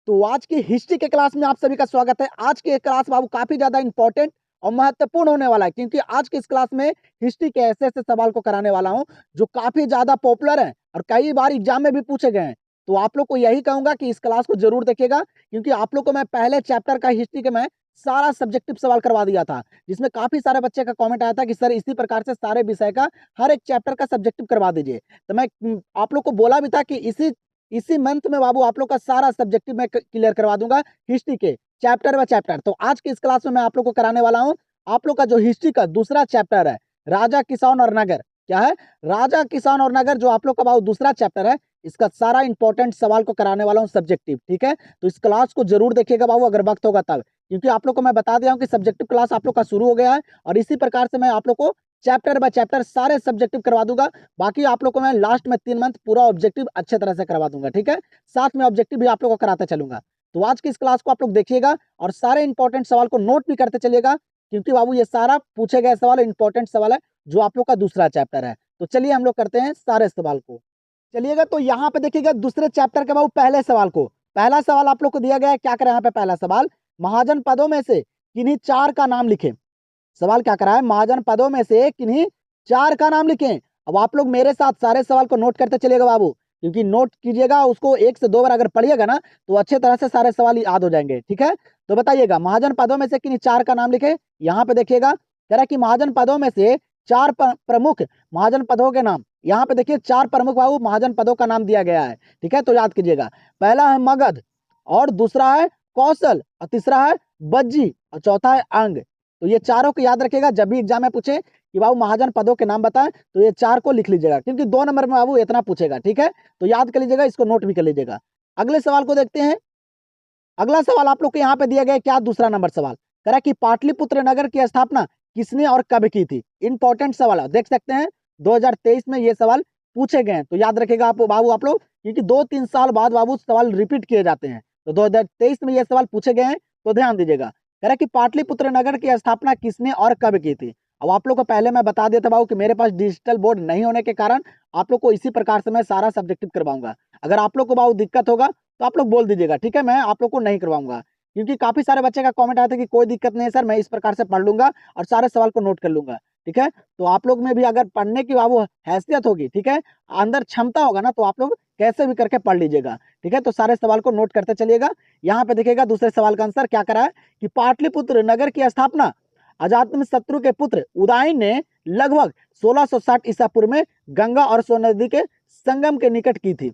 तो आज की हिस्ट्री के क्लास में आप सभी का स्वागत है। आज की ये क्लास बाबू काफ़ी ज़्यादा इम्पोर्टेंट और महत्वपूर्ण होने वाला है, क्योंकि आज की इस क्लास में हिस्ट्री के ऐसे-ऐसे सवाल को कराने वाला हूँ, जो काफ़ी ज़्यादा पॉपुलर हैं और कई बार एग्ज़ाम में भी पूछे गए हैं। तो आप लोग को यही कहूँगा कि इस क्लास को ज़रूर देखिएगा, क्योंकि आप लोग को मैं पहले चैप्टर का हिस्ट्री का मैं सारा सब्जेक्टिव सवाल करवा दिया था, जिसमें काफ़ी सारे बच्चे का कमेंट आया था कि सर इसी प्रकार से सारे विषय का हर एक चैप्टर का सब्जेक्टिव करवा दीजिए। तो मैं आप लोग को बोला भी था कि इसी मंथ में बाबू आप लोग का सारा सब्जेक्टिव मैं क्लियर करवा दूंगा हिस्ट्री के चैप्टर बाय चैप्टर। तो आज की इस क्लास में मैं आप लोग को कराने वाला हूं आप लोग का जो हिस्ट्री का दूसरा चैप्टर है, राजा किसान और नगर। क्या है? राजा किसान और नगर, जो आप लोग का बाबू दूसरा चैप्टर है, इसका सारा इंपॉर्टेंट सवाल को कराने वाला हूँ सब्जेक्टिव। ठीक है, तो इस क्लास को जरूर देखिएगा बाबू, अगर वक्त होगा तब, क्योंकि आप लोग को मैं बता दिया हूँ कि सब्जेक्टिव क्लास आप लोग का शुरू हो गया है और इसी प्रकार से मैं आप लोग को चैप्टर बाय चैप्टर सारे सब्जेक्टिव करवा दूंगा। बाकी आप लोग को मैं लास्ट में 3 मंथ पूरा ऑब्जेक्टिव अच्छे तरह से करवा दूंगा। ठीक है, साथ में ऑब्जेक्टिव भी आप लोग को कराता चलूंगा। तो आज की इस क्लास को आप लोग देखिएगा और सारे इंपॉर्टेंट सवाल को नोट भी करते चलिएगा, क्योंकि बाबू ये सारा पूछे गए सवाल इंपॉर्टेंट सवाल है, जो आप लोग का दूसरा चैप्टर है। तो चलिए हम लोग करते हैं सारे सवाल को। चलिएगा, तो यहाँ पे देखिएगा दूसरे चैप्टर के बाबू पहले सवाल को। पहला सवाल आप लोग को दिया गया है, क्या करें यहाँ पे पहला सवाल, महाजन पदों में से किन्हीं 4 का नाम लिखें। सवाल क्या करा है, महाजन पदों में से किन्हीं 4 का नाम लिखें। अब आप लोग मेरे साथ सारे सवाल को नोट करते चलिएगा बाबू, क्योंकि नोट कीजिएगा, उसको 1 से 2 बार अगर पढ़िएगा ना तो अच्छे तरह से सारे सवाल याद हो जाएंगे। ठीक है, तो बताइएगा महाजन पदों में से किन्हीं 4 का नाम लिखे। यहाँ पे देखिएगा कह रहा है कि महाजन पदों में से 4 प्रमुख महाजन पदों के नाम। यहाँ पे देखिए 4 प्रमुख बाबू महाजन पदों का नाम दिया गया है। ठीक है, तो याद कीजिएगा, पहला है मगध, और दूसरा है कौशल, और तीसरा है बज्जी, और चौथा है अंग। तो ये चारों को याद रखिएगा, जब भी एग्जाम में पूछे कि बाबू महाजन पदों के नाम बताएं तो ये 4 को लिख लीजिएगा, क्योंकि 2 नंबर में बाबू इतना पूछेगा। ठीक है, तो याद कर लीजिएगा, इसको नोट भी कर लीजिएगा। अगले सवाल को देखते हैं। अगला सवाल आप लोग को यहाँ पे दिया गया है, क्या दूसरा नंबर सवाल करा कि पाटलिपुत्र नगर की स्थापना किसने और कब की थी। इंपॉर्टेंट सवाल है, देख सकते हैं 2023 में ये सवाल पूछे गए हैं। तो याद रखेगा आप बाबू, आप लोग, क्योंकि 2-3 साल बाद बाबू सवाल रिपीट किए जाते हैं। तो 2023 में ये सवाल पूछे गए हैं, तो ध्यान दीजिएगा। कह रहा कि पाटलिपुत्र नगर की स्थापना किसने और कब की थी। अब आप लोग को पहले मैं बता देता बाबू कि मेरे पास डिजिटल बोर्ड नहीं होने के कारण आप लोग को इसी प्रकार से मैं सारा सब्जेक्टिव करवाऊंगा। अगर आप लोग को बाबू दिक्कत होगा तो आप लोग बोल दीजिएगा। ठीक है, मैं आप लोग को नहीं करवाऊंगा, क्योंकि काफी सारे बच्चे का कमेंट आया था कि कोई दिक्कत नहीं है सर, मैं इस प्रकार से पढ़ लूंगा और सारे सवाल को नोट कर लूंगा। ठीक है, तो आप लोग में भी अगर पढ़ने की बाबू हैसियत होगी, ठीक है, अंदर क्षमता होगा ना, तो आप लोग कैसे भी करके पढ़ लीजिएगा। ठीक है, तो सारे सवाल को नोट करते चलिएगा। यहाँ पे देखिएगा दूसरे सवाल का आंसर क्या करा है कि पाटलिपुत्र नगर की स्थापना अजातशत्रु के पुत्र उदयन ने लगभग 1660 ईसा पूर्व में गंगा और सोन नदी के संगम के निकट की थी।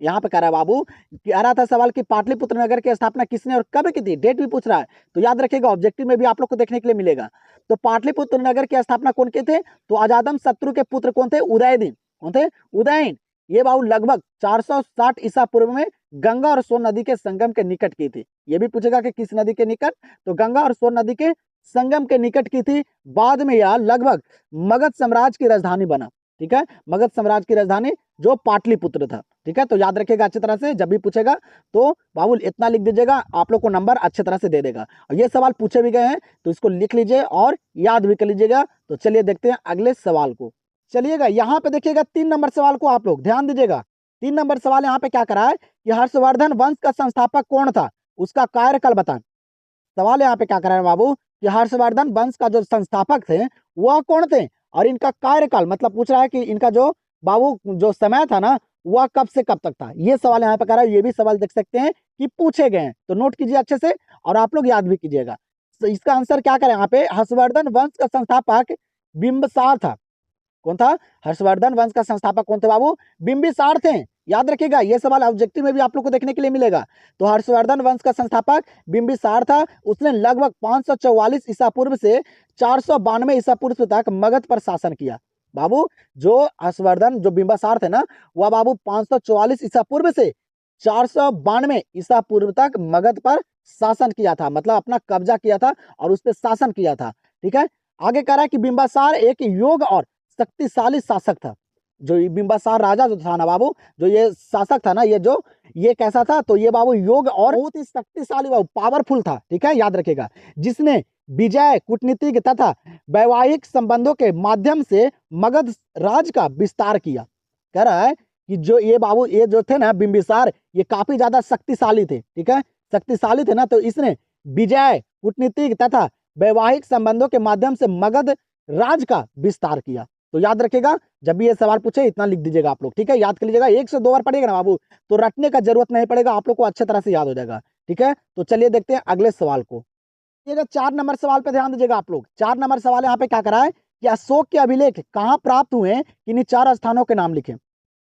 यहाँ पे कह रहा है बाबू कि आ रहा था सवाल कि पाटलिपुत्र नगर की स्थापना किसने और कब की थी, डेट भी पूछ रहा है। तो याद रखिएगा, ऑब्जेक्टिव में भी आप लोग को देखने के लिए मिलेगा। तो पाटलिपुत्र नगर की स्थापना कौन के थे, तो अजातशत्रु के पुत्र कौन थे, उदयन। कौन थे, उदयन। ये बाबू लगभग 460 ईसा पूर्व में गंगा और सोन नदी के संगम के निकट की थी। ये भी पूछेगा कि किस नदी के निकट, तो गंगा और सोन नदी के संगम के निकट की थी। बाद में यह लगभग मगध साम्राज्य की राजधानी बना। ठीक है, मगध साम्राज्य की राजधानी जो पाटलिपुत्र था। ठीक है, तो याद रखिएगा अच्छी तरह से, जब भी पूछेगा तो बाबू इतना लिख दीजिएगा, आप लोग को नंबर अच्छे तरह से दे देगा। और ये सवाल पूछे भी गए हैं, तो इसको लिख लीजिए और याद भी कर लीजिएगा। तो चलिए देखते हैं अगले सवाल को। चलिएगा, यहाँ पे देखिएगा 3 नंबर सवाल को आप लोग ध्यान दीजिएगा। 3 नंबर सवाल यहाँ पे क्या करा है कि हर्षवर्धन वंश का संस्थापक कौन था, उसका कार्यकाल बताएं। सवाल यहाँ पे क्या कर रहे हैं बाबू कि हर्षवर्धन वंश का जो संस्थापक थे वह कौन थे, और इनका कार्यकाल, मतलब पूछ रहा है कि इनका जो बाबू जो समय था ना, वह कब से कब तक था। ये सवाल यहाँ पे कर रहा है। ये भी सवाल देख सकते हैं कि पूछे गए हैं, तो नोट कीजिए अच्छे से और आप लोग याद भी कीजिएगा। तो इसका आंसर क्या करें यहाँ पे, हर्षवर्धन वंश का संस्थापक बिंबिसार था। कौन था, हर्षवर्धन वंश का संस्थापक कौन थे बाबू, बिंबिसार थे। याद रखिएगा, ये सवाल ऑब्जेक्टिव में भी आप लोग को देखने के लिए मिलेगा। तो हर्षवर्धन वंश का संस्थापक बिंबिसार था। उसने लगभग 544 ईसा पूर्व से 492 ईसा पूर्व तक मगध पर शासन किया। बाबू जो हर्षवर्धन जो बिंबिसार थे ना, वह बाबू 544 ईसा पूर्व से 492 ईसा पूर्व तक मगध पर शासन किया था, मतलब अपना कब्जा किया था और उस पर शासन किया था। ठीक है, आगे कह रहा है कि बिंबिसार एक योग और शक्तिशाली शासक था। जो बिंबिसार राजा जो था ना बाबू, जो ये शासक था ना, ये कैसा था, तो ये बाबू योग और बहुत ही शक्तिशाली बाबू, पावरफुल था। ठीक है, याद रखिएगा, जिसने विजय, कूटनीतिक तथा वैवाहिक संबंधों के माध्यम से मगध राज का विस्तार किया। कह रहा है कि जो ये बाबू ये जो थे ना बिंबिसार, ये काफी ज्यादा शक्तिशाली थे, ठीक है, शक्तिशाली थे ना, तो इसने विजय, कूटनीतिक तथा वैवाहिक संबंधों के माध्यम से मगध राज का विस्तार किया। तो याद रखिएगा, जब भी ये सवाल पूछे इतना लिख दीजिएगा आप लोग, ठीक है, याद कर लीजिएगा, 1 से 2 बार पढ़िएगा ना बाबू तो रटने का जरूरत नहीं पड़ेगा, आप लोग को अच्छे तरह से याद हो जाएगा, ठीक है। तो चलिए देखते हैं अगले सवाल को। ये 4 नंबर सवाल पे ध्यान दीजिएगा आप लोग। 4 नंबर सवाल यहाँ पे क्या करा है कि अशोक के अभिलेख कहाँ प्राप्त हुए हैं, किन्हीं 4 स्थानों के नाम लिखे,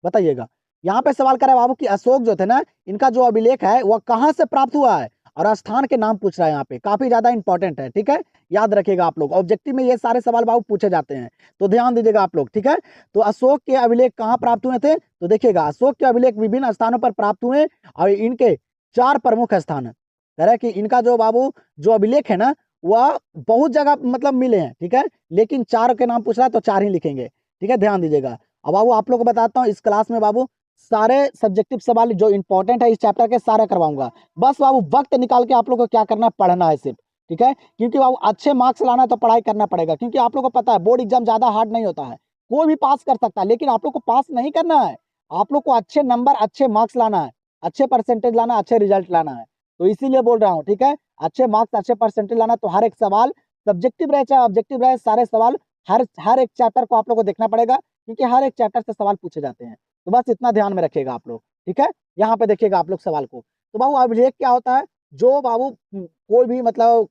बताइएगा। यहाँ पे सवाल करा है बाबू कि अशोक जो थे ना, इनका जो अभिलेख है वह कहाँ से प्राप्त हुआ है, और स्थान के नाम पूछ रहा है यहाँ पे, काफी ज्यादा इंपॉर्टेंट है, ठीक है, याद रखिएगा आप लोग, ऑब्जेक्टिव में ये सारे सवाल बाबू पूछे जाते हैं, तो ध्यान दीजिएगा आप लोग, ठीक है। तो अशोक के अभिलेख कहाँ प्राप्त हुए थे, तो देखिएगा अशोक के अभिलेख विभिन्न स्थानों पर प्राप्त हुए और इनके 4 प्रमुख स्थान है। कह रहा है कि इनका जो बाबू जो अभिलेख है ना वह बहुत जगह मतलब मिले हैं, ठीक है, लेकिन 4 के नाम पूछ रहा है तो 4 ही लिखेंगे, ठीक है, ध्यान दीजिएगा। अब बाबू आप लोग को बताता हूँ, इस क्लास में बाबू सारे सब्जेक्टिव सवाल जो इंपॉर्टेंट है इस चैप्टर के सारे करवाऊंगा, बस बाबू वक्त निकाल के आप लोग को क्या करना है, पढ़ना है सिर्फ, ठीक है, क्योंकि बाबू अच्छे मार्क्स लाना है तो पढ़ाई करना पड़ेगा, क्योंकि आप लोग को पता है बोर्ड एग्जाम ज्यादा हार्ड नहीं होता है, कोई भी पास कर सकता है, लेकिन आप लोग को पास नहीं करना है, आप लोग को अच्छे नंबर अच्छे मार्क्स लाना है, अच्छे परसेंटेज लाना है, अच्छे रिजल्ट लाना है, तो इसीलिए बोल रहा हूँ, ठीक है, अच्छे मार्क्स अच्छे परसेंटेज लाना, तो हर एक सवाल सब्जेक्टिव रहे चाहे ऑब्जेक्टिव रहे, सारे सवाल हर एक चैप्टर को आप लोग को देखना पड़ेगा, क्योंकि हर एक चैप्टर से सवाल पूछे जाते हैं, तो बस इतना ध्यान में रखिएगा आप लोग, ठीक है। यहाँ पे देखिएगा आप लोग सवाल को, तो बाबू अभिलेख क्या होता है, जो बाबू कोई भी मतलब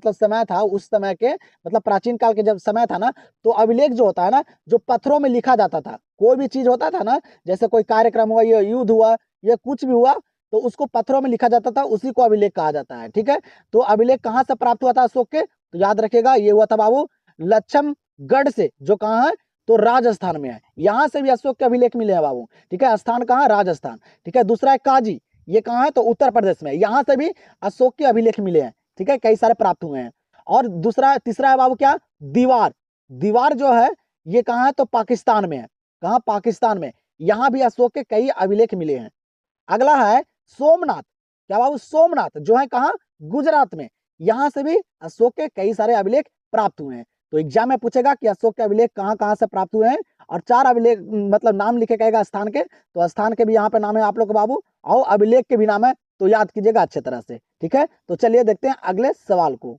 समय था उस समय के, मतलब प्राचीन काल के जब समय था ना, तो अभिलेख जो होता है ना, जो पत्थरों में लिखा जाता था, कोई भी चीज होता था ना, जैसे कोई कार्यक्रम हुआ, ये युद्ध हुआ, ये कुछ भी हुआ, तो उसको पत्थरों में लिखा जाता था, उसी को अभिलेख कहा जाता है, ठीक है। तो अभिलेख कहाँ से प्राप्त हुआ था अशोक के, तो याद रखिएगा ये हुआ था बाबू लक्ष्मगढ़ से, जो कहाँ है, तो राजस्थान में है, यहां से भी अशोक के अभिलेख मिले हैं बाबू, ठीक है, स्थान कहाँ, राजस्थान, ठीक है। दूसरा है काजी, ये कहाँ है, तो उत्तर प्रदेश में, यहां से भी अशोक के अभिलेख मिले हैं, ठीक है, कई सारे प्राप्त हुए हैं। और दूसरा तीसरा है बाबू क्या, दीवार, दीवार जो है ये कहाँ है, तो पाकिस्तान में है, कहाँ, पाकिस्तान में, यहां भी अशोक के कई अभिलेख मिले हैं। अगला है सोमनाथ, क्या बाबू, सोमनाथ जो है कहाँ, गुजरात में, यहां से भी अशोक के कई सारे अभिलेख प्राप्त हुए हैं। तो एग्जाम में पूछेगा कि अशोक के अभिलेख कहाँ कहाँ से प्राप्त हुए हैं, और 4 अभिलेख मतलब नाम लिखे कहेगा स्थान के, तो स्थान के भी यहाँ पे नाम है आप लोग को बाबू, और अभिलेख के भी नाम है, तो याद कीजिएगा अच्छे तरह से, ठीक है। तो चलिए देखते हैं अगले सवाल को।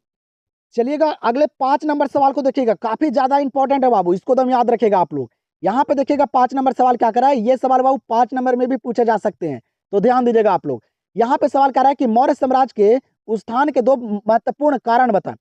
चलिएगा अगले 5 नंबर सवाल को देखिएगा, काफी ज्यादा इंपॉर्टेंट है बाबू, इसको दम याद रखेगा आप लोग। यहाँ पे देखिएगा 5 नंबर सवाल क्या करा है, ये सवाल बाबू 5 नंबर में भी पूछे जा सकते हैं, तो ध्यान दीजिएगा आप लोग। यहाँ पे सवाल कर रहा है कि मौर्य साम्राज्य के उत्थान के 2 महत्वपूर्ण कारण बता,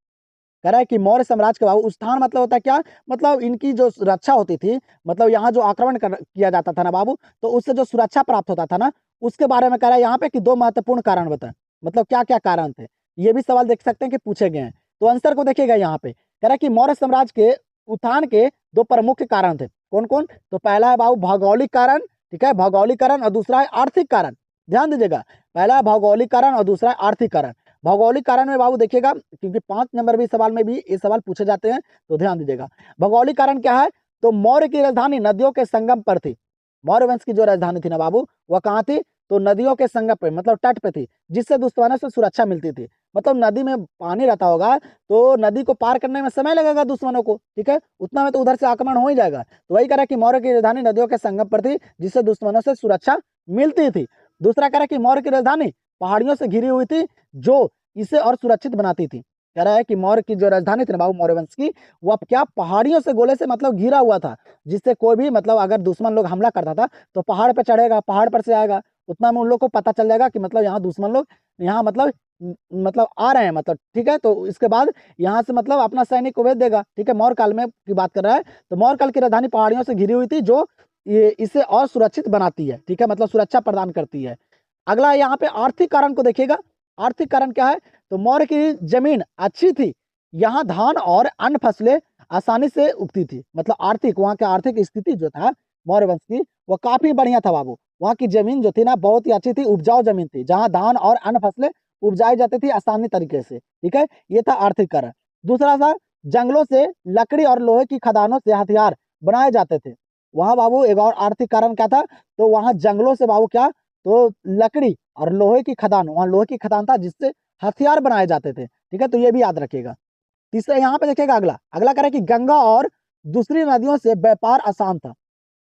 कह रहा है कि मौर्य साम्राज्य के बाबू उत्थान मतलब होता है क्या, मतलब इनकी जो सुरक्षा होती थी, मतलब यहाँ जो आक्रमण किया जाता था ना बाबू, तो उससे जो सुरक्षा प्राप्त होता था ना, उसके बारे में कह रहा है यहाँ पे कि 2 महत्वपूर्ण कारण बताएं, मतलब क्या क्या कारण थे, ये भी सवाल देख सकते हैं कि पूछे गए हैं। तो आंसर को देखिएगा, यहाँ पे कह रहा है कि मौर्य साम्राज्य के उत्थान के 2 प्रमुख कारण थे, कौन कौन, तो पहला है बाबू भौगोलिक कारण, ठीक है, भौगोलिक कारण, और दूसरा है आर्थिक कारण, ध्यान दीजिएगा, पहला है भौगोलिक कारण और दूसरा है आर्थिक कारण। भौगोलिक कारण में बाबू देखिएगा, क्योंकि 5 नंबर भी सवाल में भी ये सवाल पूछे जाते हैं, तो ध्यान दीजिएगा। भौगोलिक कारण क्या है, तो मौर्य की राजधानी नदियों के संगम पर थी, मौर्य वंश की जो राजधानी थी ना बाबू, वह कहाँ थी, तो नदियों के संगम पे, मतलब तट पे थी, जिससे दुश्मनों से सुरक्षा मिलती थी, मतलब नदी में पानी रहता होगा तो नदी को पार करने में समय लगेगा दुश्मनों को, ठीक है, उतना में तो उधर से आक्रमण हो ही जाएगा, तो वही कह कि मौर्य की राजधानी नदियों के संगम पर थी, जिससे दुश्मनों से सुरक्षा मिलती थी। दूसरा कह रहा है कि मौर्य की राजधानी पहाड़ियों से घिरी हुई थी, जो इसे और सुरक्षित बनाती थी। कह रहा है कि मौर्य की जो राजधानी थी ना बाबू, मौर्य वंश की, वह क्या पहाड़ियों से गोले से मतलब घिरा हुआ था, जिससे कोई भी मतलब अगर दुश्मन लोग हमला करता था तो पहाड़ पे चढ़ेगा, पहाड़ पर से आएगा, उतना में उन लोग को पता चल जाएगा कि मतलब यहाँ दुश्मन लोग यहाँ मतलब आ रहे हैं, मतलब ठीक है, तो इसके बाद यहाँ से मतलब अपना सैनिक को भेज देगा, ठीक है। मौर्य काल में की बात कर रहा है, तो मौर्य काल की राजधानी पहाड़ियों से घिरी हुई थी, जो इसे और सुरक्षित बनाती है, ठीक है, मतलब सुरक्षा प्रदान करती है। अगला यहाँ पे आर्थिक कारण को देखिएगा, आर्थिक कारण क्या है, तो मौर्य की जमीन अच्छी थी, यहाँ धान और अन्य फसलें आसानी से उगती थी, मतलब आर्थिक, वहाँ की आर्थिक स्थिति जो था मौर्य वंश की, वो काफी बढ़िया था बाबू, वहाँ की जमीन जो थी ना बहुत ही अच्छी थी, उपजाऊ जमीन थी, जहाँ धान और अन्य फसलें उपजाई जाती थी आसानी तरीके से, ठीक है, ये था आर्थिक कारण। दूसरा था जंगलों से लकड़ी और लोहे की खदानों से हथियार बनाए जाते थे, वहाँ बाबू एक और आर्थिक कारण क्या था, तो वहाँ जंगलों से बाबू क्या, तो लकड़ी और लोहे की खदान, वहाँ लोहे की खदान था जिससे हथियार बनाए जाते थे, ठीक है, तो ये भी याद रखिएगा। तीसरा यहाँ पे देखिएगा, अगला अगला कह रहा है कि गंगा और दूसरी नदियों से व्यापार आसान था,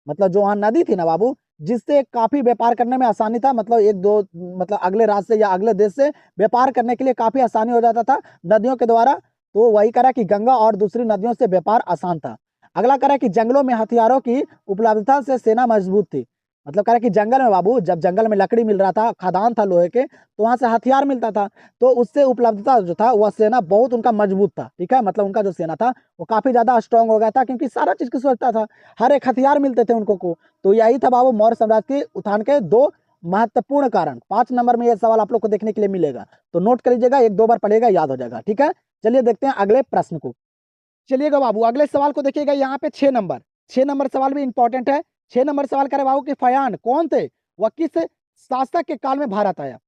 मतलब जो वहाँ नदी थी ना बाबू, जिससे काफी व्यापार करने में आसानी था, मतलब एक दो मतलब अगले राज्य से या अगले देश से व्यापार करने के लिए काफी आसानी हो जाता था नदियों के द्वारा। तो वही करा कि गंगा और दूसरी नदियों से व्यापार आसान था। अगला करा कि जंगलों में हथियारों की उपलब्धता से सेना मजबूत थी। मतलब कह रहा कि जंगल में बाबू, जब जंगल में लकड़ी मिल रहा था, खदान था लोहे के, तो वहां से हथियार मिलता था, तो उससे उपलब्धता जो था वह सेना बहुत उनका मजबूत था। ठीक है, मतलब उनका जो सेना था वो काफी ज्यादा स्ट्रांग हो गया था, क्योंकि सारा चीज की सुविधा था, हर एक हथियार मिलते थे उनको को। तो यही था बाबू मौर्य साम्राज्य के उत्थान के दो महत्वपूर्ण कारण। 5 नंबर में यह सवाल आप लोग को देखने के लिए मिलेगा, तो नोट कर लीजिएगा, एक दो बार पढ़ेगा याद हो जाएगा। ठीक है, चलिए देखते हैं अगले प्रश्न को। चलिएगा बाबू, अगले सवाल को देखिएगा, यहाँ पे 6 नंबर, 6 नंबर सवाल भी इंपॉर्टेंट है। 6 नंबर सवाल करे बाबू कि फयान कौन थे, वह किस शासक के काल में भारत आया।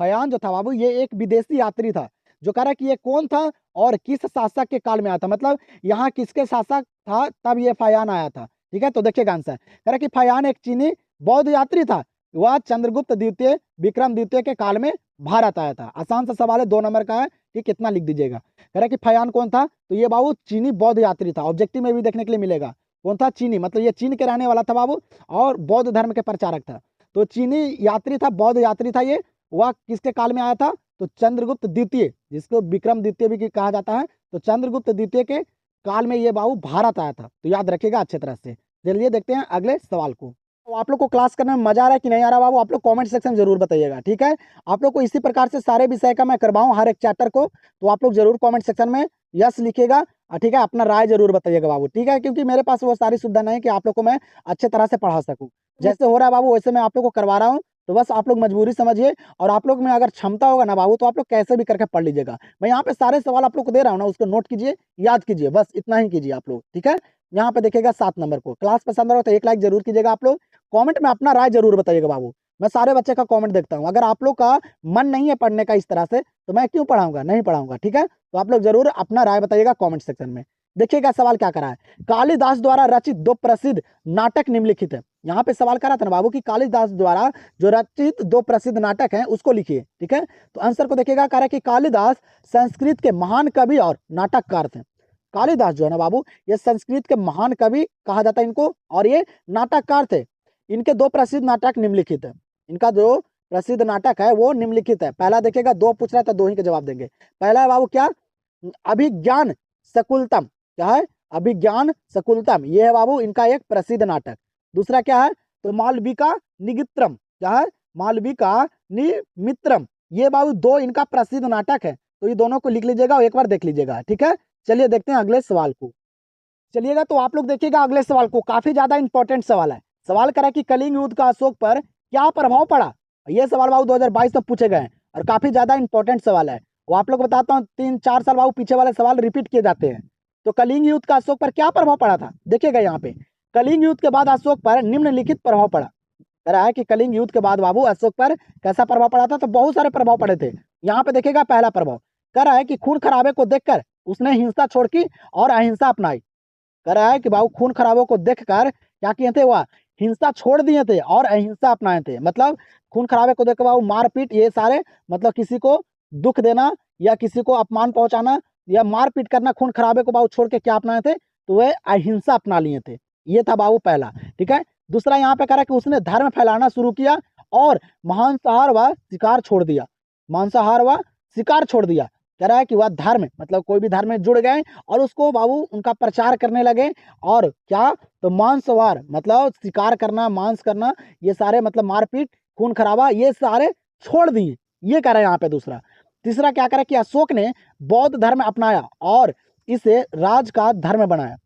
फयान जो था बाबू ये एक विदेशी यात्री था, जो कह रहा है कि ये कौन था और किस शासक के काल में आया था, मतलब यहाँ किसके शासक था तब ये फयान आया था। ठीक है, तो देखिएगा आंसर, कह रहा कि फयान एक चीनी बौद्ध यात्री था, वह चंद्रगुप्त द्वितीय विक्रम द्वितीय के काल में भारत आया था। आसान सा सवाल है, 2 नंबर का है, ठीक, कितना लिख दीजिएगा। कह रहा कि फयान कौन था, तो ये बाबू चीनी बौद्ध यात्री था, ऑब्जेक्टिव में भी देखने के लिए मिलेगा। कौन था, चीनी, मतलब ये चीन के रहने वाला था बाबू, और बौद्ध धर्म के प्रचारक था। तो चीनी यात्री था, बौद्ध यात्री था ये, वह किसके काल में आया था, तो चंद्रगुप्त द्वितीय, जिसको विक्रम द्वितीय भी कहा जाता है, तो चंद्रगुप्त द्वितीय के काल में ये बाबू भारत आया था। तो याद रखिएगा अच्छे तरह से। चलिए देखते हैं अगले सवाल को। तो आप लोग को क्लास करने में मजा आ रहा है कि नहीं आ रहा बाबू, आप लोग कमेंट सेक्शन में जरूर बताइएगा। ठीक है, आप लोग को इसी प्रकार से सारे विषय का मैं करवाऊं हर एक चैप्टर को, तो आप लोग जरूर कमेंट सेक्शन में यस लिखिएगा। ठीक है, अपना राय जरूर बताइएगा बाबू। ठीक है, क्योंकि मेरे पास वो सारी सुविधा नहीं है कि आप लोग को मैं अच्छे तरह से पढ़ा सकूं। जैसे हो रहा है बाबू वैसे मैं आप लोग को करवा रहा हूँ, तो बस आप लोग मजबूरी समझिए, और आप लोग में अगर क्षमता होगा ना बाबू, तो आप लोग कैसे भी करके पढ़ लीजिएगा। मैं यहाँ पे सारे सवाल आप लोग को दे रहा हूँ ना, उसको नोट कीजिए, याद कीजिए, बस इतना ही कीजिए आप लोग। ठीक है, यहाँ पे देखिएगा 7 नंबर को। क्लास पसंद आ रहा हो तो एक लाइक जरूर कीजिएगा आप लोग, कमेंट में अपना राय जरूर बताइएगा बाबू। मैं सारे बच्चे का कमेंट देखता हूँ, अगर आप लोग का मन नहीं है पढ़ने का इस तरह से, तो मैं क्यों पढ़ाऊंगा, नहीं पढ़ाऊंगा। ठीक है, तो आप लोग जरूर अपना राय बताइएगा कमेंट सेक्शन में। देखिएगा सवाल क्या करा है, कालिदास द्वारा रचित दो प्रसिद्ध नाटक निम्नलिखित है। यहाँ पे सवाल करा था ना बाबू कि कालिदास द्वारा जो रचित दो प्रसिद्ध नाटक हैं उसको लिखिए। ठीक है, तो आंसर को देखिएगा, कह रहा है कि कालिदास संस्कृत के महान कवि और नाटककार थे। कालिदास जो है ना बाबू, ये संस्कृत के महान कवि कहा जाता है इनको, और ये नाटककार थे। इनके दो प्रसिद्ध नाटक निम्नलिखित है, इनका जो प्रसिद्ध नाटक है वो निम्नलिखित है। पहला देखिएगा, दो पूछ रहा है तो दो ही के जवाब देंगे। पहला है बाबू क्या, अभिज्ञान शकुंतलम, क्या है, अभिज्ञान शकुंतलम, ये है बाबू इनका एक प्रसिद्ध नाटक। दूसरा क्या है, तो मालविका निमित्रम, क्या है, मालविका निमित्रम, ये बाबू दो इनका प्रसिद्ध नाटक है। तो ये दोनों को लिख लीजिएगा और एक बार देख लीजिएगा। ठीक है, चलिए देखते हैं अगले सवाल को। चलिएगा, तो आप लोग देखिएगा अगले सवाल को, काफी ज्यादा इंपॉर्टेंट सवाल है। सवाल करा कि कलिंग युद्ध का अशोक पर क्या प्रभाव पड़ा। ये सवाल बाबू 2022 में पूछे गए हैं, और काफी ज्यादा इंपॉर्टेंट सवाल है। वो आप लोग बताता हूँ, 3-4 साल बाबू पीछे वाले सवाल रिपीट किए जाते हैं। तो कलिंग युद्ध का अशोक पर क्या प्रभाव पड़ा था, देखिएगा यहाँ पे, कलिंग युद्ध के बाद अशोक पर निम्नलिखित प्रभाव पड़ा। कह रहा है कि कलिंग युद्ध के बाद बाबू अशोक पर कैसा प्रभाव पड़ा था, तो बहुत सारे प्रभाव पड़े थे। यहाँ पे देखिएगा पहला प्रभाव, कह रहा है कि खून खराबे को देखकर उसने हिंसा छोड़ की और अहिंसा अपनाई। कह रहा है कि बाबू खून खराबों को देखकर क्या किए थे, वह हिंसा छोड़ दिए थे और अहिंसा अपनाए थे। मतलब खून खराबे को देखकर बाबू मारपीट, ये सारे मतलब किसी को दुख देना या किसी को अपमान पहुंचाना या मारपीट करना, खून खराबे को बाबू छोड़ के क्या अपनाए थे, तो वे अहिंसा अपना लिए थे। ये था बाबू पहला। ठीक है, दूसरा यहाँ पे कह रहा है कि उसने धर्म फैलाना शुरू किया और मांसाहार व शिकार छोड़ दिया, मांसाहार व शिकार छोड़ दिया। कह रहा है कि वह धर्म, मतलब कोई भी धर्म में जुड़ गए और उसको बाबू उनका प्रचार करने लगे, और क्या, तो मांसवार मतलब शिकार करना, मांस करना, ये सारे मतलब मारपीट, खून खराबा, ये सारे छोड़ दिए। ये कह रहा है यहाँ पे दूसरा। तीसरा क्या करा कि अशोक ने बौद्ध धर्म अपनाया और इसे राज का धर्म बनाया।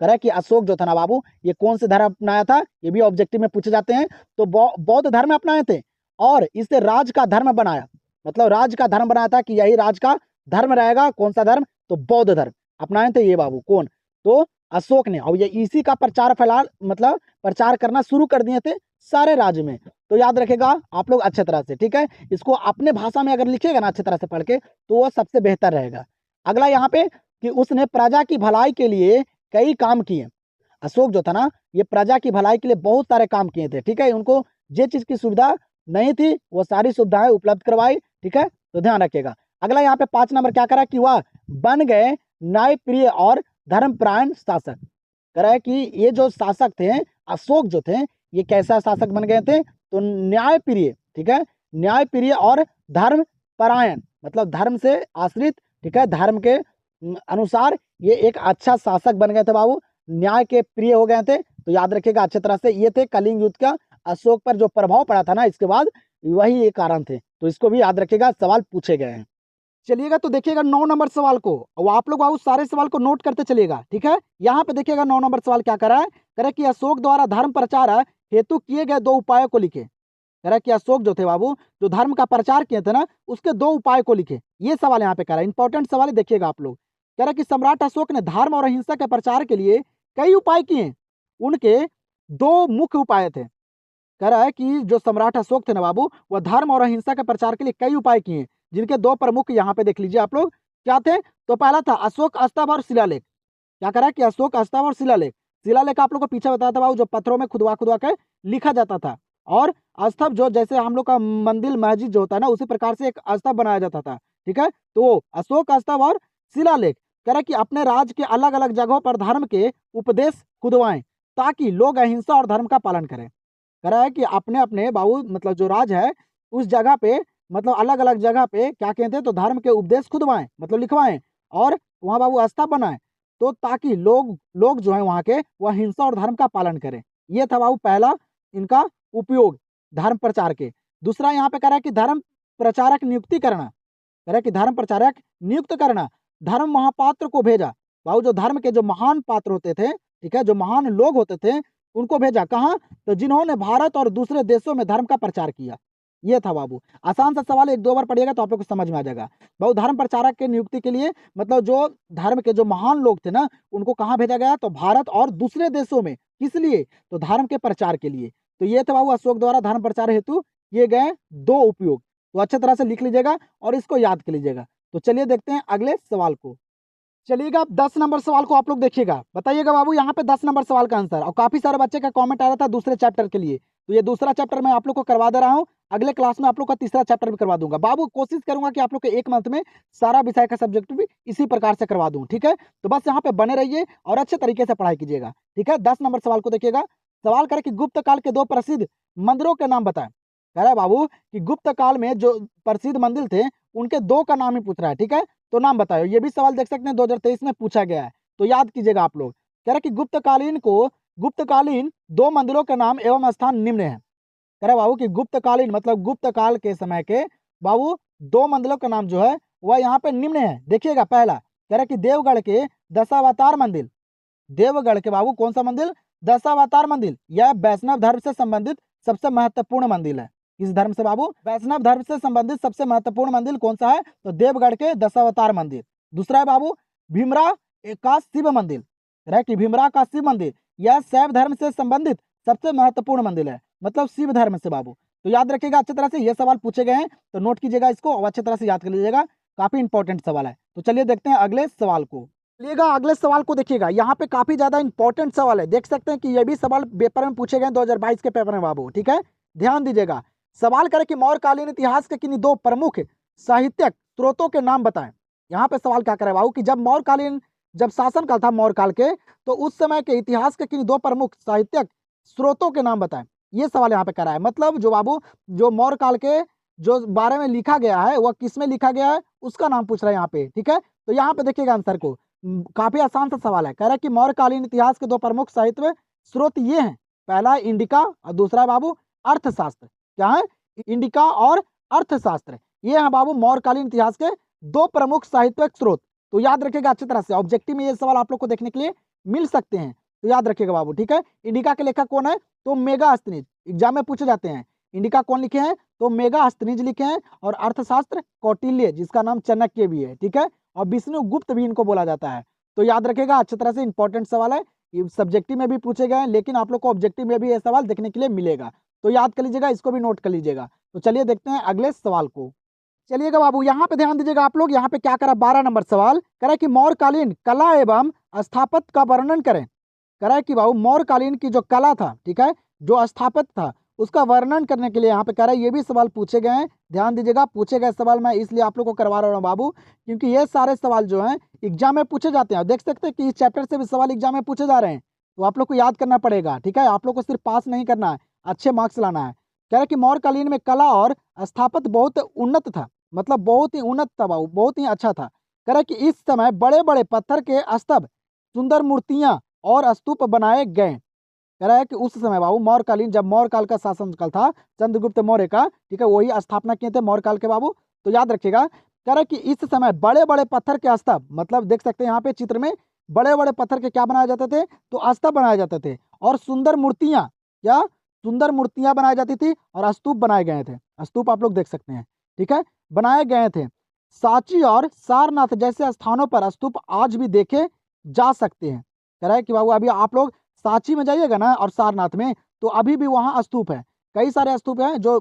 कह रहा है कि अशोक जो था ना बाबू, ये कौन से धर्म अपनाया था, ये भी ऑब्जेक्टिव में पूछे जाते हैं। तो बौद्ध धर्म अपनाए थे और इसे राज का धर्म बनाया, मतलब राज का धर्म बनाया था कि यही राज का धर्म रहेगा। कौन सा धर्म, तो बौद्ध धर्म अपनाए थे ये बाबू, कौन, तो अशोक ने। और ये इसी का प्रचार फैलाल, मतलब प्रचार करना शुरू कर दिए थे सारे राज्य में। तो याद रखेगा आप लोग अच्छे तरह से। ठीक है, इसको अपने भाषा में अगर लिखिएगा ना अच्छे तरह से पढ़ के, तो वो सबसे बेहतर रहेगा। अगला यहाँ पे कि उसने प्रजा की भलाई के लिए कई काम किए। अशोक जो था ना, ये प्रजा की भलाई के लिए बहुत सारे काम किए थे। ठीक है, उनको जे चीज की सुविधा नहीं थी वो सारी सुविधाएं उपलब्ध करवाई। ठीक है, तो ध्यान रखिएगा। अगला यहाँ पे 5 नंबर क्या करा कि वह बन गए न्यायप्रिय और धर्मपरायण शासक। कह रहा है कि ये जो शासक थे, अशोक जो थे, ये कैसा शासक बन गए थे? तो न्यायप्रिय, ठीक है, न्यायप्रिय और धर्म परायण, मतलब धर्म से आश्रित, ठीक है, धर्म के अनुसार ये एक अच्छा शासक बन गए थे बाबू, न्याय के प्रिय हो गए थे। तो याद रखिएगा अच्छे तरह से, ये थे कलिंग युद्ध का अशोक पर जो प्रभाव पड़ा था ना इसके बाद, वही ये कारण थे। तो इसको भी याद रखिएगा, सवाल पूछे गए हैं। चलिएगा तो देखिएगा 9 नंबर सवाल को, और आप लोग बाबू सारे सवाल को नोट करते चलिएगा, ठीक है। यहाँ पे देखिएगा 9 नंबर सवाल क्या करा है, कह रहा है कि अशोक द्वारा धर्म प्रचार हेतु किए गए 2 उपायों को लिखे। कह रहा है कि अशोक जो थे बाबू, जो धर्म का प्रचार किए थे ना, उसके 2 उपाय को लिखे। ये सवाल यहाँ पे कह रहा है, इंपॉर्टेंट सवाल है, देखिएगा आप लोग। कह रहा है कि सम्राट अशोक ने धर्म और अहिंसा के प्रचार के लिए कई उपाय किए, उनके 2 मुख्य उपाय थे। कह रहा है कि जो सम्राट अशोक थे ना बाबू, वह धर्म और अहिंसा के प्रचार के लिए कई उपाय किए, जिनके 2 प्रमुख यहाँ पे देख लीजिए आप लोग, क्या थे? तो पहला था अशोक स्तंभ और शिलालेख। क्या करा है कि अशोक स्तंभ और शिलालेख, शिलालेख आप लोग को पीछे बताया था बाबू, जो पत्थरों में खुदवा खुदवा के लिखा जाता था, और स्तंभ जो जैसे हम लोग का मंदिर मस्जिद जो होता है ना, उसी प्रकार से एक स्तंभ बनाया जाता था, ठीक है। तो अशोक स्तंभ और शिलालेख, कह रहा है कि अपने राज्य के अलग अलग जगहों पर धर्म के उपदेश खुदवाएं, ताकि लोग अहिंसा और धर्म का पालन करें। कह रहा है कि अपने अपने बाबू, मतलब जो राज है उस जगह पे, मतलब अलग अलग जगह पे क्या कहते हैं, तो धर्म के उपदेश खुदवाएं, मतलब लिखवाएं, और वहाँ बाबू आस्था बनाएं, तो ताकि लोग लोग जो है वहाँ के, वह हिंसा और धर्म का पालन करें। ये था बाबू पहला इनका उपयोग धर्म प्रचार के। दूसरा यहाँ पे कह रहा है कि धर्म प्रचारक नियुक्ति करना। कह रहा है कि धर्म प्रचारक नियुक्त करना, धर्म महापात्र को भेजा। बाबू जो धर्म के जो महान पात्र होते थे, ठीक है, जो महान लोग होते थे, उनको भेजा कहाँ? तो जिन्होंने भारत और दूसरे देशों में धर्म का प्रचार किया। ये था बाबू, आसान सा सवाल, 1-2 बार पढ़िएगा तो आप लोग को समझ में आ जाएगा। बाबू धर्म प्रचारक के नियुक्ति के लिए, मतलब जो धर्म के जो महान लोग थे ना, उनको कहाँ भेजा गया? तो भारत और दूसरे देशों में। किस लिए? तो धर्म के प्रचार के लिए। तो ये था बाबू अशोक द्वारा धर्म प्रचार हेतु किए गए 2 उपयोग। तो अच्छे तरह से लिख लीजिएगा और इसको याद कर लीजिएगा। तो चलिए देखते हैं अगले सवाल को। चलिएगा अब 10 नंबर सवाल को आप लोग देखिएगा, बताइएगा बाबू यहाँ पे 10 नंबर सवाल का आंसर। और काफी सारे बच्चे का कमेंट आ रहा था दूसरे चैप्टर के लिए, तो ये दूसरा चैप्टर मैं आप लोग को करवा दे रहा हूँ। अगले क्लास में आप लोग का तीसरा चैप्टर भी करवा दूंगा बाबू। कोशिश करूंगा कि आप लोग के 1 मंथ में सारा विषय का सब्जेक्ट भी इसी प्रकार से करवा दूं, ठीक है। तो बस यहाँ पे बने रहिए और अच्छे तरीके से पढ़ाई कीजिएगा, ठीक है। 10 नंबर सवाल को देखिएगा। सवाल करे कि गुप्त काल के 2 प्रसिद्ध मंदिरों के नाम बताएं। कह रहा है बाबू कि गुप्त काल में जो प्रसिद्ध मंदिर थे, उनके 2 का नाम ही पूछ रहा है, ठीक है। तो नाम बताओ, ये भी सवाल देख सकते हैं 2023 में पूछा गया है, तो याद कीजिएगा आप लोग। कह रहा है कि गुप्तकालीन 2 मंदिरों के नाम एवं स्थान निम्न है। कह रहा बाबू कि गुप्तकालीन, मतलब गुप्त काल के समय के बाबू 2 मंदिरों का नाम जो है वह यहाँ पे निम्न है। देखिएगा पहला, कह रहा है कि देवगढ़ के दशावतार मंदिर। देवगढ़ के बाबू कौन सा मंदिर? दशावतार मंदिर। यह वैष्णव धर्म से संबंधित सबसे महत्वपूर्ण मंदिर है। किस धर्म से बाबू? वैष्णव धर्म से संबंधित सबसे महत्वपूर्ण मंदिर कौन सा है? तो देवगढ़ के दशावतार मंदिर। दूसरा है बाबू भीमरा का शिव मंदिर। रह कि भीमरा का शिव मंदिर, यह शैव धर्म से संबंधित सबसे महत्वपूर्ण मंदिर है, मतलब शिव धर्म से बाबू। तो याद रखिएगा अच्छी तरह से, ये सवाल पूछे गए हैं, तो नोट कीजिएगा इसको और अच्छी तरह से याद कर लीजिएगा, काफी इंपॉर्टेंट सवाल है। तो चलिए देखते हैं अगले सवाल को। चलिएगा अगले सवाल को देखिएगा, यहाँ पे काफी ज्यादा इंपॉर्टेंट सवाल है। देख सकते हैं कि ये भी सवाल पेपर में पूछे गए 2022 के पेपर में बाबू, ठीक है। ध्यान दीजिएगा। सवाल करें कि मौर्यकालीन इतिहास के किन्हीं 2 प्रमुख साहित्यक स्रोतों के नाम बताएं। यहाँ पे सवाल क्या करे बाबू कि जब शासन काल था मौर्य काल के, तो उस समय के इतिहास के किन्हीं 2 प्रमुख साहित्यक स्रोतों के नाम बताएं। ये सवाल यहाँ पे करा है, मतलब जो बाबू जो मौर्य काल के जो बारे में लिखा गया है, वह किस में लिखा गया है उसका नाम पूछ रहा है यहाँ पे, ठीक है। तो यहाँ पे देखिएगा आंसर को, काफी आसान सा सवाल है। कह रहा है कि मौर्यकालीन इतिहास के 2 प्रमुख साहित्य स्रोत ये हैं, पहला है इंडिका और दूसरा है बाबू अर्थशास्त्र। क्या है? इंडिका और अर्थशास्त्र। ये है बाबू मौर्यकालीन इतिहास के 2 प्रमुख साहित्यिक स्रोत। तो याद रखिएगा अच्छी तरह से, ऑब्जेक्टिव में ये सवाल आप लोग को देखने के लिए मिल सकते हैं, तो याद रखिएगा बाबू, ठीक है। इंडिका के लेखक कौन है? तो मेगास्थनीज, एग्जाम में पूछे जाते हैं। इंडिका कौन लिखे हैं? तो मेगास्थनीज लिखे हैं। और अर्थशास्त्र कौटिल्य, जिसका नाम चाणक्य भी है, ठीक है। और विष्णुगुप्त भी इनको बोला जाता है। तो याद रखिएगा अच्छी तरह से, इंपॉर्टेंट सवाल है, ये सब्जेक्टिव में भी पूछे गए हैं, लेकिन आप लोग को ऑब्जेक्टिव में भी ये सवाल देखने के लिए मिलेगा, तो याद कर लीजिएगा, इसको भी नोट कर लीजिएगा। तो चलिए देखते हैं अगले सवाल को। चलिएगा बाबू यहाँ पे ध्यान दीजिएगा आप लोग, यहाँ पे क्या करा, 12 नंबर सवाल करा कि मौर्यकालीन कला एवं स्थापत्य का वर्णन करें। करा कि बाबू मौर्यकालीन की जो कला था, ठीक है, जो स्थापत्य था, उसका वर्णन करने के लिए यहाँ पे कह रहा है। ये भी सवाल पूछे गए हैं, ध्यान दीजिएगा। पूछे गए सवाल मैं इसलिए आप लोग को करवा रहा हूँ बाबू, क्योंकि ये सारे सवाल जो हैं एग्जाम में पूछे जाते हैं। देख सकते हैं कि इस चैप्टर से भी सवाल एग्जाम में पूछे जा रहे हैं, तो आप लोग को याद करना पड़ेगा, ठीक है। आप लोग को सिर्फ पास नहीं करना है, अच्छे मार्क्स लाना है। कह रहे कि मौर्यकालीन में कला और स्थापत्य बहुत उन्नत था, मतलब बहुत ही उन्नत था बाबू, बहुत ही अच्छा था। कह रहे कि इस समय बड़े बड़े पत्थर के स्तंभ, सुंदर मूर्तियां और स्तूप बनाए गए। कह रहा है कि उस समय बाबू मौर्यकालीन, जब मौर्य काल का शासन काल था, चंद्रगुप्त मौर्य का, ठीक है, वही स्थापना किए थे मौर्य काल के बाबू। तो याद रखिएगा, कह रहा है कि इस समय बड़े बड़े पत्थर के स्तंभ, मतलब देख सकते हैं यहाँ पे चित्र में, बड़े बड़े पत्थर के क्या बनाए जाते थे, तो स्तंभ बनाए जाते थे। और सुंदर मूर्तियां, क्या सुंदर मूर्तियां बनाई जाती थी, और स्तूप बनाए गए थे। स्तूप आप लोग देख सकते हैं, ठीक है, बनाए गए थे। सांची और सारनाथ जैसे स्थानों पर स्तूप आज भी देखे जा सकते हैं। कह रहा है कि बाबू अभी आप लोग सांची में जाइएगा ना और सारनाथ में, तो अभी भी वहाँ स्तूप है। कई सारे स्तूप हैं जो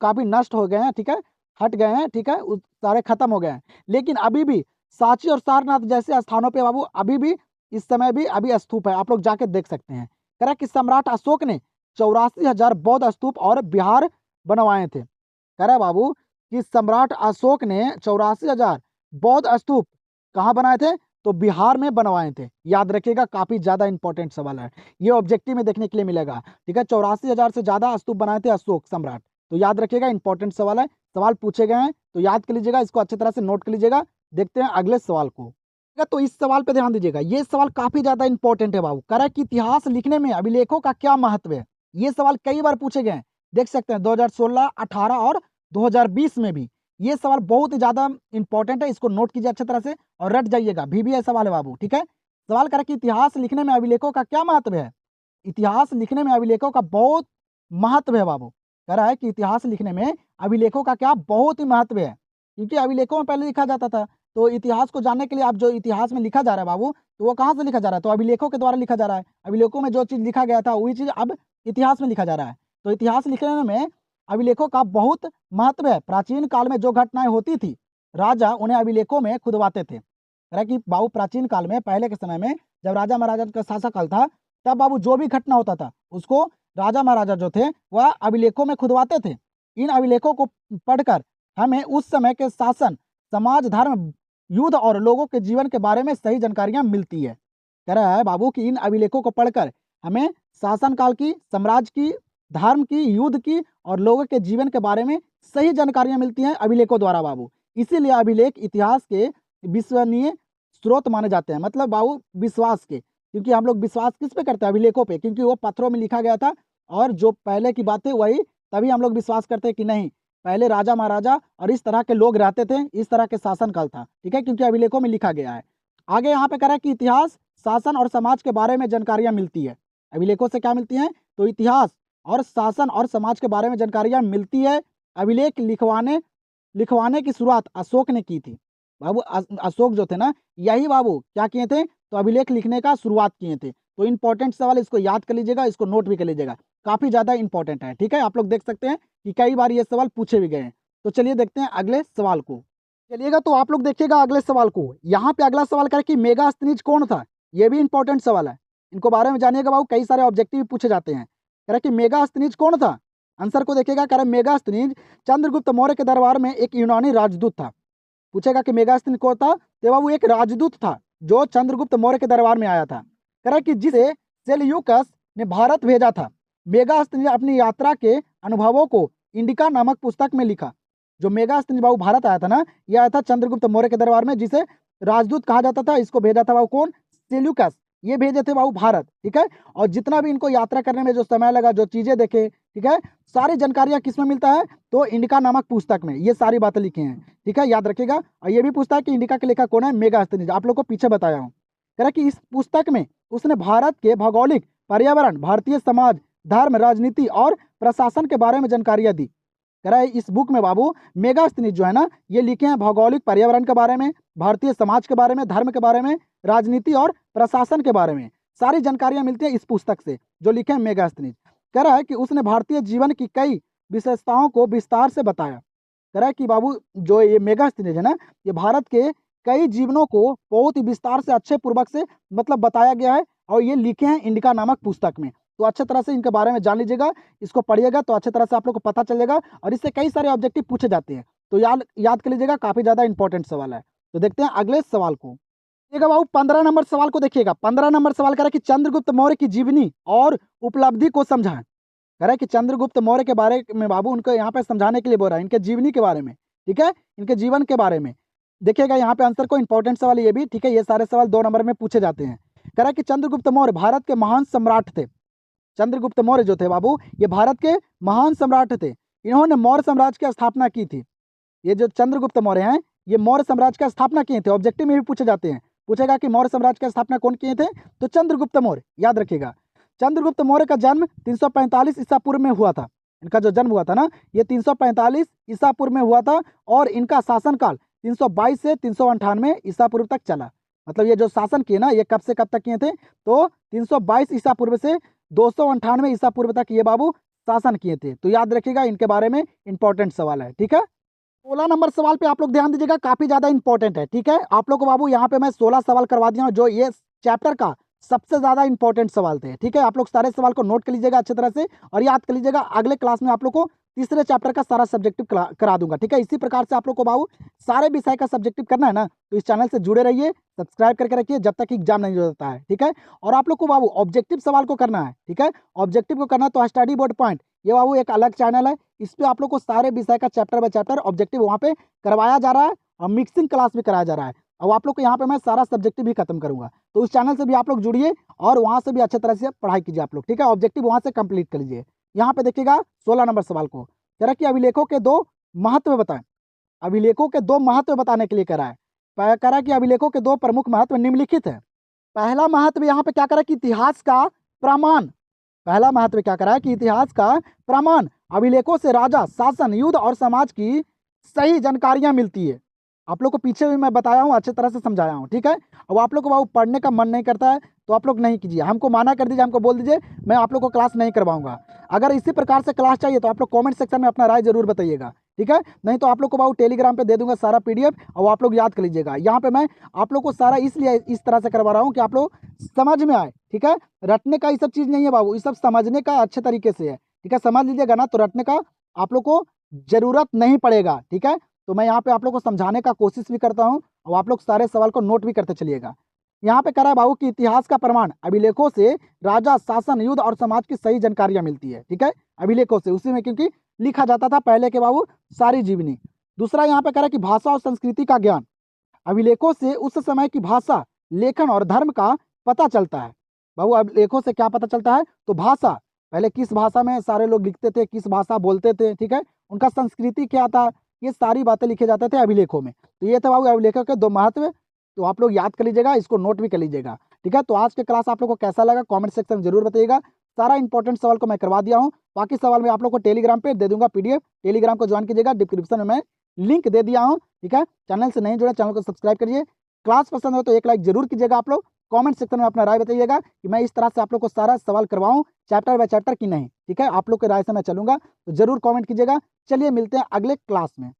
काफी नष्ट हो गए हैं, ठीक है, हट गए हैं, ठीक है, सारे खत्म हो गए हैं। लेकिन अभी भी सांची और सारनाथ जैसे स्थानों पे बाबू अभी भी इस समय भी अभी स्तूप है, आप लोग जाके देख सकते हैं। कह रहा है कि सम्राट अशोक ने 84,000 बौद्ध स्तूप और विहार बनवाए थे। कह रहा है बाबू कि सम्राट अशोक ने 84,000 बौद्ध स्तूप कहाँ बनाए थे, तो बिहार में बनवाए थे। याद रखिएगा, काफी ज्यादा इंपॉर्टेंट सवाल है, ये ऑब्जेक्टिव में देखने के लिए मिलेगा, ठीक है। 84,000 से ज्यादा स्तूप बनाए थे अशोक सम्राट। तो याद रखिएगा, इंपॉर्टेंट सवाल है, सवाल पूछे गए हैं, तो याद कर लीजिएगा, इसको अच्छी तरह से नोट कर लीजिएगा। देखते हैं अगले सवाल को। ठीक है, तो इस सवाल पे ध्यान दीजिएगा, ये सवाल काफी ज्यादा इंपॉर्टेंट है बाबू। कह रहा है कि इतिहास लिखने में अभिलेखों का क्या महत्व है। ये सवाल कई बार पूछे गए हैं, देख सकते हैं 2016, 18 और 2020 में भी। ये सवाल बहुत ही ज्यादा इंपॉर्टेंट है, इसको नोट कीजिए अच्छी तरह से और रट जाइएगा, VBI सवाल है बाबू, ठीक है। सवाल करें कि इतिहास लिखने में अभिलेखों का क्या महत्व है। इतिहास लिखने में अभिलेखों का बहुत महत्व है बाबू। कह रहा है कि इतिहास लिखने में अभिलेखों का क्या बहुत ही महत्व है, क्योंकि अभिलेखों में पहले लिखा जाता था। तो इतिहास को जानने के लिए आप जो इतिहास में लिखा जा रहा है बाबू, तो वो कहाँ से लिखा जा रहा है, तो अभिलेखों के द्वारा लिखा जा रहा है। अभिलेखों में जो चीज लिखा गया था वही चीज अब इतिहास में लिखा जा रहा है। तो इतिहास लिखने में अभिलेखों का बहुत महत्व है। प्राचीन काल में जो घटनाएं होती थी, राजा उन्हें अभिलेखों में खुदवाते थे। कह रहा है कि बाबू प्राचीन काल में, पहले के समय में, जब राजा महाराजा का शासनकाल था, तब बाबू जो भी घटना होता था उसको राजा महाराजा जो थे वह अभिलेखों में खुदवाते थे। इन अभिलेखों को पढ़कर हमें उस समय के शासन, समाज, धर्म, युद्ध और लोगों के जीवन के बारे में सही जानकारियां मिलती है। कह रहा है बाबू कि इन अभिलेखों को पढ़कर हमें शासन काल की, साम्राज्य की, धर्म की, युद्ध की और लोगों के जीवन के बारे में सही जानकारियां मिलती हैं अभिलेखों द्वारा बाबू। इसीलिए अभिलेख इतिहास के विश्वसनीय स्रोत माने जाते हैं, मतलब बाबू विश्वास के। क्योंकि हम लोग विश्वास किस पे करते हैं, अभिलेखों पे, क्योंकि वो पत्थरों में लिखा गया था और जो पहले की बातें वही, तभी हम लोग विश्वास करते हैं कि नहीं, पहले राजा महाराजा और इस तरह के लोग रहते थे, इस तरह के शासन काल था, ठीक है, क्योंकि अभिलेखों में लिखा गया है। आगे यहाँ पे कह रहा है कि इतिहास, शासन और समाज के बारे में जानकारियां मिलती है। अभिलेखों से क्या मिलती हैं, तो इतिहास और शासन और समाज के बारे में जानकारियां मिलती है। अभिलेख लिखवाने लिखवाने की शुरुआत अशोक ने की थी बाबू। अशोक जो थे ना, यही बाबू क्या किए थे, तो अभिलेख लिखने का शुरुआत किए थे। तो इंपॉर्टेंट सवाल, इसको याद कर लीजिएगा, इसको नोट भी कर लीजिएगा, काफी ज्यादा इंपॉर्टेंट है, ठीक है। आप लोग देख सकते हैं कि कई बार ये सवाल पूछे भी गए हैं। तो चलिए देखते हैं अगले सवाल को। चलिएगा, तो आप लोग देखिएगा अगले सवाल को। यहाँ पे अगला सवाल करे कि मेगास्थनीज कौन था। ये भी इंपॉर्टेंट सवाल है, इनको बारे में जानिएगा बाबू, कई सारे ऑब्जेक्टिव पूछे जाते हैं। कह रहे कि मेगास्थनीज कौन था। आंसर को देखिएगा, कह रहे मेगास्थनीज चंद्रगुप्त मौर्य के दरबार में एक यूनानी राजदूत था। पूछेगा कि मेगास्थनीज कौन था, तो बाबू एक राजदूत था जो चंद्रगुप्त मौर्य के दरबार में आया था। कह रहा है कि जिसे सेल्यूकस ने भारत भेजा था। मेगास्थनीज ने अपनी यात्रा के अनुभवों को इंडिका नामक पुस्तक में लिखा। जो मेगास्थनीज बाबू भारत आया था ना, यह आया था चंद्रगुप्त मौर्य के दरबार में, जिसे राजदूत कहा जाता था। इसको भेजा था बाबू कौन, सेल्यूकस, ये भेजे थे बाबू भारत, ठीक है। और जितना भी इनको यात्रा करने में जो समय लगा, जो चीजें देखे, ठीक है, सारी जानकारियां किस में मिलता है, तो इंडिका नामक पुस्तक में ये सारी बातें लिखी हैं, ठीक है, याद रखिएगा। और ये भी पूछता है कि इंडिका के लेखक कौन है, मेगास्थनीज, आप लोग को पीछे बताया हूँ। कह रहा कि इस पुस्तक में उसने भारत के भौगोलिक, पर्यावरण, भारतीय समाज, धर्म, राजनीति और प्रशासन के बारे में जानकारियां दी। कह रहा है इस बुक में बाबू मेगास्थनीज जो है ना, ये लिखे हैं भौगोलिक, पर्यावरण के बारे में, भारतीय समाज के बारे में, धर्म के बारे में, राजनीति और प्रशासन के बारे में सारी जानकारियां मिलती हैं इस पुस्तक से, जो लिखे हैं मेगास्थनीज। कह रहा है कि उसने भारतीय जीवन की कई विशेषताओं को विस्तार से बताया। कह रहा है कि बाबू जो ये मेगास्थनीज है ना, ये भारत के कई जीवनों को बहुत ही विस्तार से, अच्छे पूर्वक से मतलब बताया गया है, और ये लिखे हैं इंडिका नामक पुस्तक में। तो अच्छे तरह से इनके बारे में जान लीजिएगा, इसको पढ़िएगा तो अच्छे तरह से आप लोग को पता चलेगा, और इससे कई सारे ऑब्जेक्टिव पूछे जाते हैं। तो याद याद कर लीजिएगा, काफी ज्यादा इंपॉर्टेंट सवाल है। तो देखते हैं अगले सवाल को। देखिएगा बाबू 15 नंबर सवाल को देखिएगा। 15 नंबर सवाल कह रहा है कि चंद्रगुप्त मौर्य की जीवनी और उपलब्धि को समझाएं। कह रहा है कि चंद्रगुप्त मौर्य के बारे में बाबू उनको यहाँ पे समझाने के लिए बोल रहा है, इनके जीवनी के बारे में, ठीक है, इनके जीवन के बारे में। देखिएगा यहाँ पे आंसर को इंपॉर्टेंट सवाल ये भी, ठीक है, ये सारे सवाल 2 नंबर में पूछे जाते हैं। कह रहा है कि चंद्रगुप्त मौर्य भारत के महान सम्राट थे। चंद्रगुप्त मौर्य जो थे बाबू, ये भारत के महान सम्राट थे। इन्होंने मौर्य साम्राज्य की स्थापना की थी। ये जो चंद्रगुप्त मौर्य हैं, ये मौर्य साम्राज्य की स्थापना किए थे। ऑब्जेक्टिव में भी पूछे जाते हैं, पूछेगा कि मौर्य साम्राज्य की स्थापना कौन किए थे, तो चंद्रगुप्त मौर्य, याद रखिएगा। चंद्रगुप्त मौर्य का जन्म 345 ईसा पूर्व में हुआ था। इनका जो जन्म हुआ था ना, ये 345 ईसा पूर्व में हुआ था, और इनका शासनकाल 322 से 398 ईसा पूर्व तक चला। मतलब ये जो शासन किए ना, ये कब से कब तक किए थे, तो 322 ईसा पूर्व से 298 ईसा पूर्व तक ये बाबू शासन किए थे। तो याद रखिएगा, इनके बारे में इंपॉर्टेंट सवाल है, ठीक है। 16 नंबर सवाल पे आप लोग ध्यान दीजिएगा, काफी ज्यादा इंपॉर्टेंट है, ठीक है। आप लोग को बाबू यहाँ पे मैं 16 सवाल करवा दिया हूँ, जो ये चैप्टर का सबसे ज्यादा इंपॉर्टेंट सवाल थे, ठीक है। आप लोग सारे सवाल को नोट कर लीजिएगा अच्छी तरह से, और याद कर लीजिएगा। अगले क्लास में आप लोग को तीसरे चैप्टर का सारा सब्जेक्टिव करा दूंगा, ठीक है। इसी प्रकार से आप लोग को बाबू सारे विषय का सब्जेक्टिव करना है ना, तो इस चैनल से जुड़े रहिए, सब्सक्राइब करके रखिए जब तक एग्जाम नहीं हो जाता है, ठीक है। और आप लोग को बाबू ऑब्जेक्टिव सवाल को करना है, ठीक है। ऑब्जेक्टिव को करना है तो स्टडी बोर्ड पॉइंट, ये बाबू एक अलग चैनल है। इस पे आप लोग को सारे विषय का चैप्टर बाय चैप्टर ऑब्जेक्टिव वहाँ पे करवाया जा रहा है, और मिक्सिंग क्लास भी कराया जा रहा है। और आप लोग को यहाँ पे मैं सारा सब्जेक्टिव भी खत्म करूंगा, तो उस चैनल से भी आप लोग जुड़िए, और वहाँ से भी अच्छे तरह से पढ़ाई कीजिए आप लोग, ठीक है। ऑब्जेक्टिव वहाँ से कंप्लीट कर लीजिए। यहाँ पे देखिएगा 16 नंबर सवाल को कह रहा है कि अभिलेखों के 2 महत्व बताएं। अभिलेखों के 2 महत्व बताने के लिए कह रहा है। कह रहा है कि अभिलेखों के 2 प्रमुख महत्व निम्नलिखित है। पहला महत्व यहाँ पे क्या कह रहा है कि इतिहास का प्रमाण। पहला महत्व क्या कह रहा है कि इतिहास का प्रमाण। अभिलेखों से राजा, शासन, युद्ध और समाज की सही जानकारियां मिलती है। आप लोग को पीछे भी मैं बताया हूँ, अच्छे तरह से समझाया हूँ, ठीक है। अब आप लोग को बाबू पढ़ने का मन नहीं करता है, तो आप लोग नहीं कीजिए, हमको माना कर दीजिए, हमको बोल दीजिए मैं आप लोग को क्लास नहीं करवाऊंगा। अगर इसी प्रकार से क्लास चाहिए तो आप लोग कमेंट सेक्शन में अपना राय जरूर बताइएगा, ठीक है। नहीं तो आप लोग को बाबू टेलीग्राम पे दे दूंगा सारा पीडीएफ, और आप लोग याद कर लीजिएगा। यहाँ पे मैं आप लोग को सारा इसलिए इस तरह से करवा रहा हूँ कि आप लोग समझ में आए, ठीक है। रटने का ये सब चीज़ नहीं है बाबू, ये सब समझने का अच्छे तरीके से है, ठीक है। समझ लीजिएगा ना, तो रटने का आप लोग को जरूरत नहीं पड़ेगा, ठीक है। तो मैं यहाँ पे आप लोग को समझाने का कोशिश भी करता हूँ, और आप लोग सारे सवाल को नोट भी करते चलिएगा। यहाँ पे कह रहा है बाबू कि इतिहास का प्रमाण। अभिलेखों से राजा, शासन, युद्ध और समाज की सही जानकारियां मिलती है, ठीक है। अभिलेखों से, उसी में क्योंकि लिखा जाता था पहले के बाबू सारी जीवनी। दूसरा यहाँ पे कह रहा है कि भाषा और संस्कृति का ज्ञान। अभिलेखों से उस समय की भाषा, लेखन और धर्म का पता चलता है। बाबू अभिलेखों से क्या पता चलता है, तो भाषा, पहले किस भाषा में सारे लोग लिखते थे, किस भाषा बोलते थे, ठीक है। उनका संस्कृति क्या था, ये सारी बातें लिखे जाते थे अभिलेखों में। तो ये थे बाबू अभिलेखों के 2 महत्व। तो आप लोग याद कर लीजिएगा, इसको नोट भी कर लीजिएगा, ठीक है। तो आज के क्लास आप लोग को कैसा लगा कमेंट सेक्शन में जरूर बताइएगा। सारा इंपॉर्टेंट सवाल को मैं करवा दिया हूँ। बाकी सवाल मैं आप लोग को टेलीग्राम पे दे दूंगा पीडीएफ, टेलीग्राम को ज्वाइन कीजिएगा, डिस्क्रिप्शन में मैं लिंक दे दिया हूँ, ठीक है। चैनल से नहीं जुड़े, चैनल को सब्सक्राइब करिए। क्लास पसंद हो तो एक लाइक जरूर कीजिएगा। आप लोग कमेंट सेक्शन में अपना राय बताइएगा कि मैं इस तरह से आप लोग को सारा सवाल करवाऊँ चैप्टर बाय चैप्टर की नहीं, ठीक है। आप लोग के राय से मैं चलूंगा, तो जरूर कमेंट कीजिएगा। चलिए मिलते हैं अगले क्लास में।